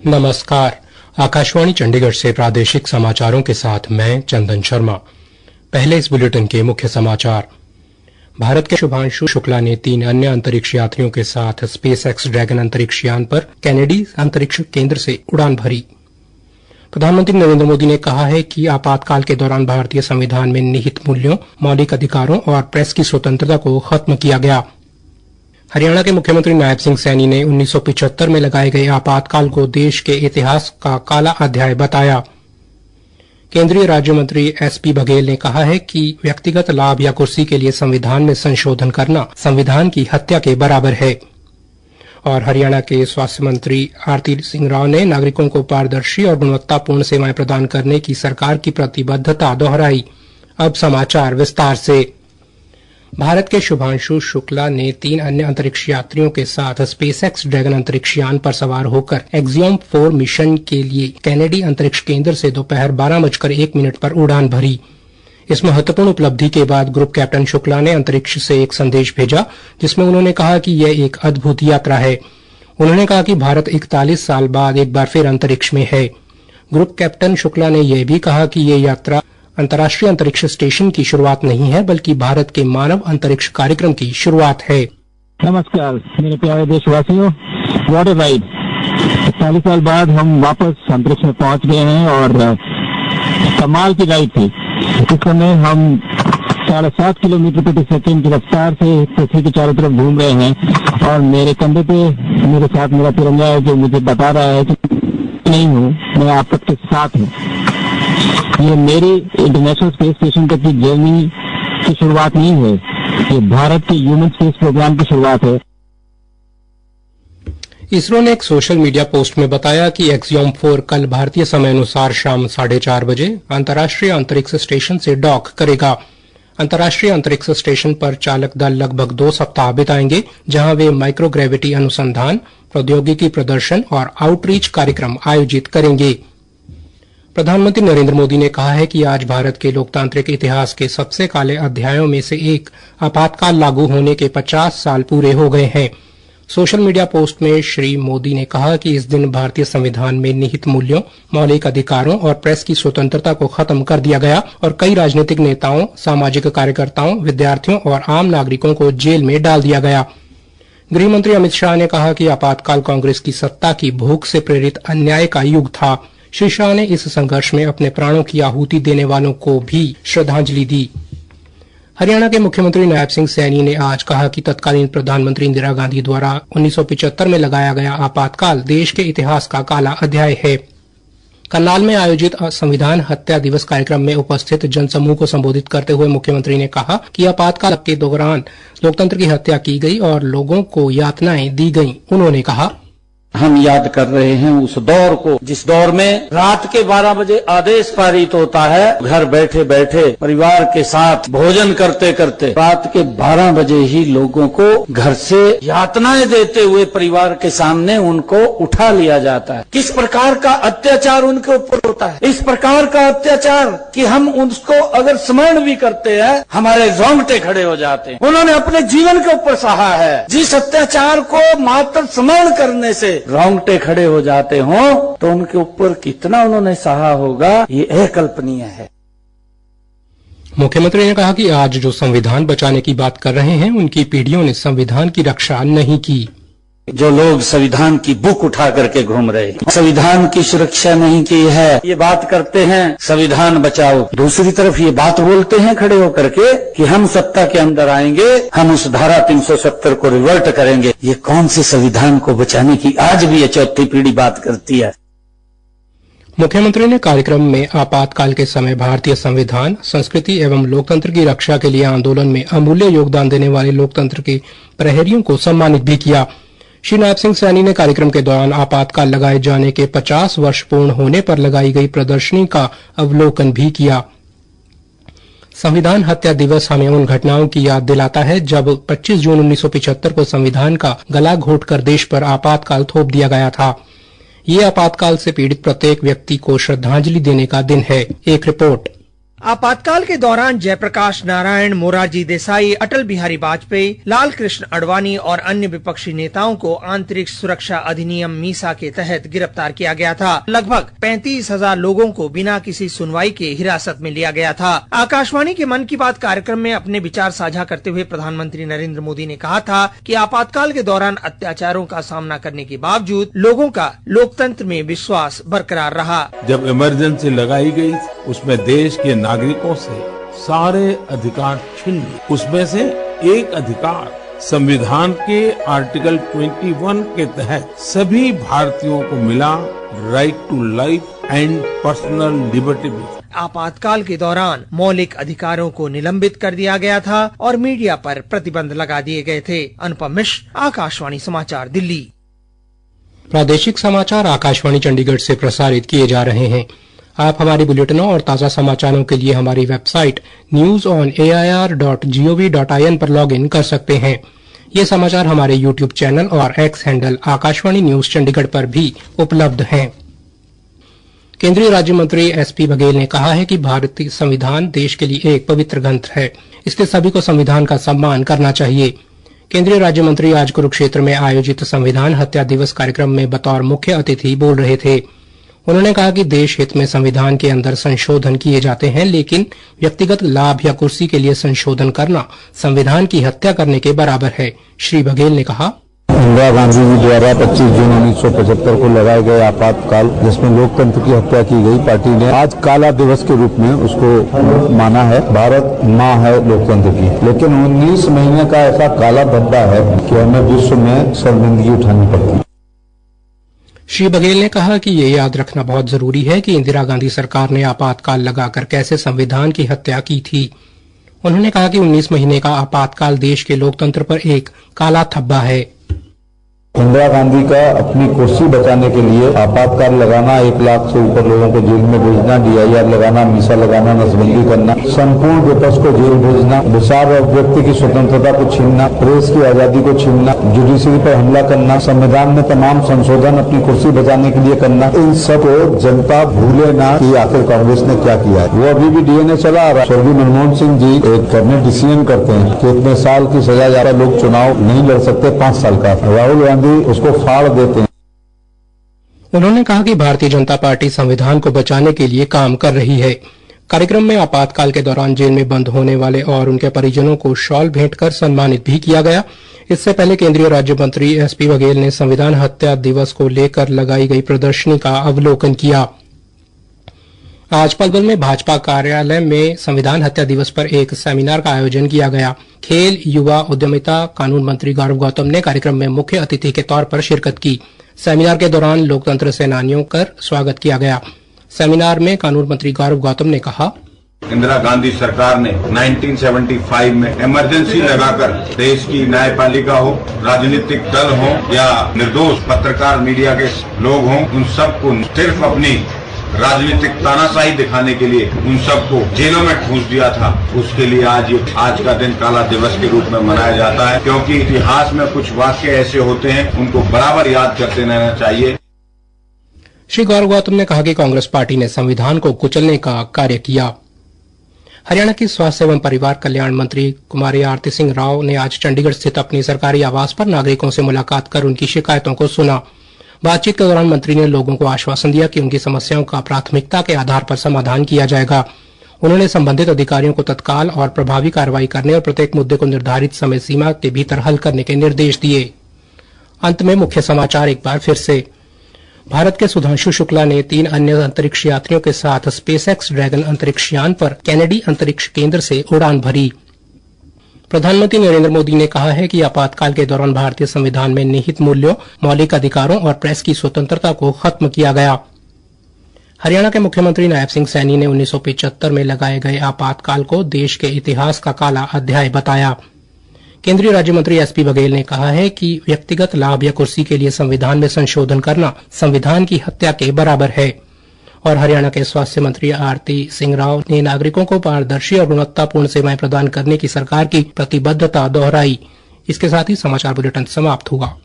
नमस्कार। आकाशवाणी चंडीगढ़ से प्रादेशिक समाचारों के साथ मैं चंदन शर्मा। पहले इस बुलेटिन के मुख्य समाचार। भारत के शुभांशु शुक्ला ने 3 अन्य अंतरिक्ष यात्रियों के साथ स्पेस एक्स ड्रैगन अंतरिक्ष यान पर कैनेडी अंतरिक्ष केंद्र से उड़ान भरी। प्रधानमंत्री नरेंद्र मोदी ने कहा है कि आपातकाल के दौरान भारतीय संविधान में निहित मूल्यों, मौलिक अधिकारों और प्रेस की स्वतंत्रता को खत्म किया गया। हरियाणा के मुख्यमंत्री नायब सिंह सैनी ने 1975 में लगाए गए आपातकाल को देश के इतिहास का काला अध्याय बताया। केंद्रीय राज्य मंत्री एसपी बघेल ने कहा है कि व्यक्तिगत लाभ या कुर्सी के लिए संविधान में संशोधन करना संविधान की हत्या के बराबर है। और हरियाणा के स्वास्थ्य मंत्री आरती सिंह राव ने नागरिकों को पारदर्शी और गुणवत्तापूर्ण सेवाएं प्रदान करने की सरकार की प्रतिबद्धता दोहराई। अब समाचार विस्तार से। भारत के शुभांशु शुक्ला ने 3 अन्य अंतरिक्ष यात्रियों के साथ स्पेसएक्स ड्रैगन अंतरिक्ष यान पर सवार होकर एक्सियोम 4 मिशन के लिए कैनेडी अंतरिक्ष केंद्र से दोपहर 12:01 पर उड़ान भरी। इस महत्वपूर्ण उपलब्धि के बाद ग्रुप कैप्टन शुक्ला ने अंतरिक्ष से एक संदेश भेजा, जिसमें उन्होंने कहा कि यह एक अद्भुत यात्रा है। उन्होंने कहा कि भारत 41 साल बाद एक बार फिर अंतरिक्ष में है। ग्रुप कैप्टन शुक्ला ने यह भी कहा कि यह यात्रा अंतर्राष्ट्रीय अंतरिक्ष स्टेशन की शुरुआत नहीं है, बल्कि भारत के मानव अंतरिक्ष कार्यक्रम की शुरुआत है। नमस्कार मेरे प्यारे देशवासियों, व्हाट अ राइड। 40 साल बाद हम वापस अंतरिक्ष में पहुंच गए हैं और कमाल की राइड थी। इस समय हम 7.5 किलोमीटर प्रति सेकंड की रफ्तार से पृथ्वी के चारों तरफ घूम रहे हैं और मेरे कंधे पे मेरे साथ मेरा तिरंगा है, जो मुझे बता रहा है कि नहीं हूँ, मैं आप सबके साथ हूँ। ये मेरी इंटरनेशनल स्पेस स्टेशन तक की जर्नी की शुरुआत नहीं है, ये भारत के ह्यूमन स्पेस प्रोग्राम की शुरुआत है। इसरो ने एक सोशल मीडिया पोस्ट में बताया कि एक्सियोम 4 कल भारतीय समय अनुसार शाम 4:30 बजे अंतर्राष्ट्रीय अंतरिक्ष स्टेशन से डॉक करेगा। अंतर्राष्ट्रीय अंतरिक्ष स्टेशन पर चालक दल लगभग 2 सप्ताह बिताएंगे, जहां वे माइक्रोग्रेविटी अनुसंधान, प्रौद्योगिकी प्रदर्शन और आउटरीच कार्यक्रम आयोजित करेंगे। प्रधानमंत्री नरेंद्र मोदी ने कहा है कि आज भारत के लोकतांत्रिक इतिहास के सबसे काले अध्यायों में से एक आपातकाल लागू होने के 50 साल पूरे हो गए हैं। सोशल मीडिया पोस्ट में श्री मोदी ने कहा कि इस दिन भारतीय संविधान में निहित मूल्यों, मौलिक अधिकारों और प्रेस की स्वतंत्रता को खत्म कर दिया गया और कई राजनीतिक नेताओं, सामाजिक कार्यकर्ताओं, विद्यार्थियों और आम नागरिकों को जेल में डाल दिया गया। गृह मंत्री अमित शाह ने कहा कि आपातकाल कांग्रेस की सत्ता की भूख से प्रेरित अन्याय का युग था। श्री शाह ने इस संघर्ष में अपने प्राणों की आहुति देने वालों को भी श्रद्धांजलि दी। हरियाणा के मुख्यमंत्री नायब सिंह सैनी ने आज कहा कि तत्कालीन प्रधानमंत्री इंदिरा गांधी द्वारा 1975 में लगाया गया आपातकाल देश के इतिहास का काला अध्याय है। करनाल में आयोजित संविधान हत्या दिवस कार्यक्रम में उपस्थित जनसमूह को संबोधित करते हुए मुख्यमंत्री ने कहा कि आपातकाल के दौरान लोकतंत्र की हत्या की गई और लोगों को यातनाएं दी गईं। उन्होंने कहा, हम याद कर रहे हैं उस दौर को, जिस दौर में रात के 12 बजे आदेश पारित होता है, घर बैठे बैठे परिवार के साथ भोजन करते करते रात के 12 बजे ही लोगों को घर से यातनाएं देते हुए परिवार के सामने उनको उठा लिया जाता है। किस प्रकार का अत्याचार उनके ऊपर होता है, इस प्रकार का अत्याचार कि हम उसको अगर स्मरण भी करते हैं हमारे रोंगटे खड़े हो जाते हैं। उन्होंने अपने जीवन के ऊपर सहा है। जिस अत्याचार को मात्र स्मरण करने से रोंगटे खड़े हो जाते हो तो उनके ऊपर कितना उन्होंने सहा होगा, ये अकल्पनीय है। मुख्यमंत्री ने कहा कि आज जो संविधान बचाने की बात कर रहे हैं, उनकी पीढ़ियों ने संविधान की रक्षा नहीं की। जो लोग संविधान की बुक उठा करके घूम रहे, संविधान की सुरक्षा नहीं की है, ये बात करते हैं संविधान बचाओ, दूसरी तरफ ये बात बोलते हैं खड़े होकर के कि हम सत्ता के अंदर आएंगे, हम उस धारा 370 को रिवर्ट करेंगे। ये कौन से संविधान को बचाने की आज भी ये चौथी पीढ़ी बात करती है। मुख्यमंत्री ने कार्यक्रम में आपातकाल के समय भारतीय संविधान, संस्कृति एवं लोकतंत्र की रक्षा के लिए आंदोलन में अमूल्य योगदान देने वाले लोकतंत्र के प्रहरियों को सम्मानित भी किया। श्री नायब सिंह सैनी ने कार्यक्रम के दौरान आपातकाल लगाए जाने के 50 वर्ष पूर्ण होने पर लगाई गई प्रदर्शनी का अवलोकन भी किया। संविधान हत्या दिवस हमें उन घटनाओं की याद दिलाता है जब 25 जून 1975 को संविधान का गला घोंटकर देश पर आपातकाल थोप दिया गया था। ये आपातकाल से पीड़ित प्रत्येक व्यक्ति को श्रद्धांजलि देने का दिन है। एक रिपोर्ट। आपातकाल के दौरान जयप्रकाश नारायण, मोरारजी देसाई, अटल बिहारी वाजपेयी, लाल कृष्ण आडवाणी और अन्य विपक्षी नेताओं को आंतरिक सुरक्षा अधिनियम मीसा के तहत गिरफ्तार किया गया था। लगभग 35,000 लोगों को बिना किसी सुनवाई के हिरासत में लिया गया था। आकाशवाणी के मन की बात कार्यक्रम में अपने विचार साझा करते हुए प्रधानमंत्री नरेंद्र मोदी ने कहा था कि आपातकाल के दौरान अत्याचारों का सामना करने के बावजूद लोगों का लोकतंत्र में विश्वास बरकरार रहा। जब इमरजेंसी लगाई गई उसमें देश के नागरिकों से सारे अधिकार छीन लिए। उसमें से एक अधिकार संविधान के आर्टिकल 21 के तहत सभी भारतीयों को मिला, right to life and personal liberty. आपातकाल के दौरान मौलिक अधिकारों को निलंबित कर दिया गया था और मीडिया पर प्रतिबंध लगा दिए गए थे। अनुपम मिश्र, आकाशवाणी समाचार, दिल्ली। प्रादेशिक समाचार आकाशवाणी चंडीगढ़ से प्रसारित किए जा रहे हैं। आप हमारी बुलेटिनों और ताजा समाचारों के लिए हमारी वेबसाइट newsonair.gov.in पर लॉगिन कर सकते हैं। ये समाचार हमारे यूट्यूब चैनल और x handle Akashvani news Chandigarh पर भी उपलब्ध हैं। केंद्रीय राज्य मंत्री एसपी बघेल ने कहा है कि भारतीय संविधान देश के लिए एक पवित्र ग्रंथ है, इसलिए सभी को संविधान का सम्मान करना चाहिए। केंद्रीय राज्य मंत्री आज कुरुक्षेत्र में आयोजित संविधान हत्या दिवस कार्यक्रम में बतौर मुख्य अतिथि बोल रहे थे। उन्होंने कहा कि देश हित में संविधान के अंदर संशोधन किए जाते हैं, लेकिन व्यक्तिगत लाभ या कुर्सी के लिए संशोधन करना संविधान की हत्या करने के बराबर है। श्री बघेल ने कहा, इंदिरा गांधी जी द्वारा 25 जून 1975 को लगाए गए आपातकाल, जिसमें लोकतंत्र की हत्या की गई, पार्टी ने आज काला दिवस के रूप में उसको माना है। भारत माँ है लोकतंत्र की, लेकिन 19 महीने का ऐसा काला धब्बा है कि हमें विश्व में शर्मिंदगी उठानी पड़ती है। श्री बघेल ने कहा कि ये याद रखना बहुत जरूरी है कि इंदिरा गांधी सरकार ने आपातकाल लगाकर कैसे संविधान की हत्या की थी। उन्होंने कहा कि 19 महीने का आपातकाल देश के लोकतंत्र पर एक काला धब्बा है। इंदिरा गांधी का अपनी कुर्सी बचाने के लिए आपातकाल लगाना, 1 लाख से ऊपर लोगों को जेल में भेजना, DIR लगाना, मीसा लगाना, नसबंदी करना, संपूर्ण विपक्ष को जेल भेजना, विचार व्यक्ति की स्वतंत्रता को छीनना, प्रेस की आजादी को छीनना, जुडिशरी पर हमला करना, संविधान में तमाम संशोधन अपनी कुर्सी बचाने के लिए करना, इन सब को जनता भूले ना कि आखिर कांग्रेस ने क्या किया है। वो अभी भी DNA चला आ रहा है। स्वर्गीय मनमोहन सिंह जी एक कैबिनेट डिसीजन करते हैं कि इतने साल की सजा ज्यादा लोग चुनाव नहीं लड़ सकते, 5 साल का। राहुल गांधी उसको फाड़ देते हैं। उन्होंने कहा कि भारतीय जनता पार्टी संविधान को बचाने के लिए काम कर रही है। कार्यक्रम में आपातकाल के दौरान जेल में बंद होने वाले और उनके परिजनों को शॉल भेंट कर सम्मानित भी किया गया। इससे पहले केंद्रीय राज्य मंत्री एसपी बघेल ने संविधान हत्या दिवस को लेकर लगाई गई प्रदर्शनी का अवलोकन किया। आज पलवल में भाजपा कार्यालय में संविधान हत्या दिवस पर एक सेमिनार का आयोजन किया गया। खेल, युवा, उद्यमिता, कानून मंत्री गौरव गौतम ने कार्यक्रम में मुख्य अतिथि के तौर पर शिरकत की। सेमिनार के दौरान लोकतंत्र सेनानियों का स्वागत किया गया। सेमिनार में कानून मंत्री गौरव गौतम ने कहा, इंदिरा गांधी सरकार ने 1975 में इमरजेंसी लगाकर देश की न्यायपालिका हो, राजनीतिक दल हो या निर्दोष पत्रकार, मीडिया के लोग हों, उन सबको सिर्फ अपनी राजनीतिक तानाशाही दिखाने के लिए उन सबको जेलों में ठूंस दिया था। उसके लिए आज का दिन काला दिवस के रूप में मनाया जाता है, क्योंकि इतिहास में कुछ वाक्य ऐसे होते हैं, उनको बराबर याद करते रहना चाहिए। श्री गौरव गौतम ने कहा कि कांग्रेस पार्टी ने संविधान को कुचलने का कार्य किया। हरियाणा की स्वास्थ्य एवं परिवार कल्याण मंत्री कुमारी आरती सिंह राव ने आज चंडीगढ़ स्थित अपने सरकारी आवास पर नागरिकों से मुलाकात कर उनकी शिकायतों को सुना। बातचीत के दौरान मंत्री ने लोगों को आश्वासन दिया कि उनकी समस्याओं का प्राथमिकता के आधार पर समाधान किया जाएगा। उन्होंने संबंधित अधिकारियों को तत्काल और प्रभावी कार्रवाई करने और प्रत्येक मुद्दे को निर्धारित समय सीमा के भीतर हल करने के निर्देश दिए। अंत में मुख्य समाचार एक बार फिर से। भारत के सुधांशु शुक्ला ने 3 अन्य अंतरिक्ष यात्रियों के साथ स्पेसएक्स ड्रैगन अंतरिक्ष यान पर कैनेडी अंतरिक्ष केंद्र से उड़ान भरी। प्रधानमंत्री नरेंद्र मोदी ने कहा है कि आपातकाल के दौरान भारतीय संविधान में निहित मूल्यों, मौलिक अधिकारों और प्रेस की स्वतंत्रता को खत्म किया गया। हरियाणा के मुख्यमंत्री नायब सिंह सैनी ने 1975 में लगाए गए आपातकाल को देश के इतिहास का काला अध्याय बताया। केंद्रीय राज्य मंत्री एसपी बघेल ने कहा है कि व्यक्तिगत लाभ या कुर्सी के लिए संविधान में संशोधन करना संविधान की हत्या के बराबर है। और हरियाणा के स्वास्थ्य मंत्री आरती सिंह राव ने नागरिकों को पारदर्शी और गुणवत्तापूर्ण सेवाएं प्रदान करने की सरकार की प्रतिबद्धता दोहराई। इसके साथ ही समाचार बुलेटिन समाप्त हुआ।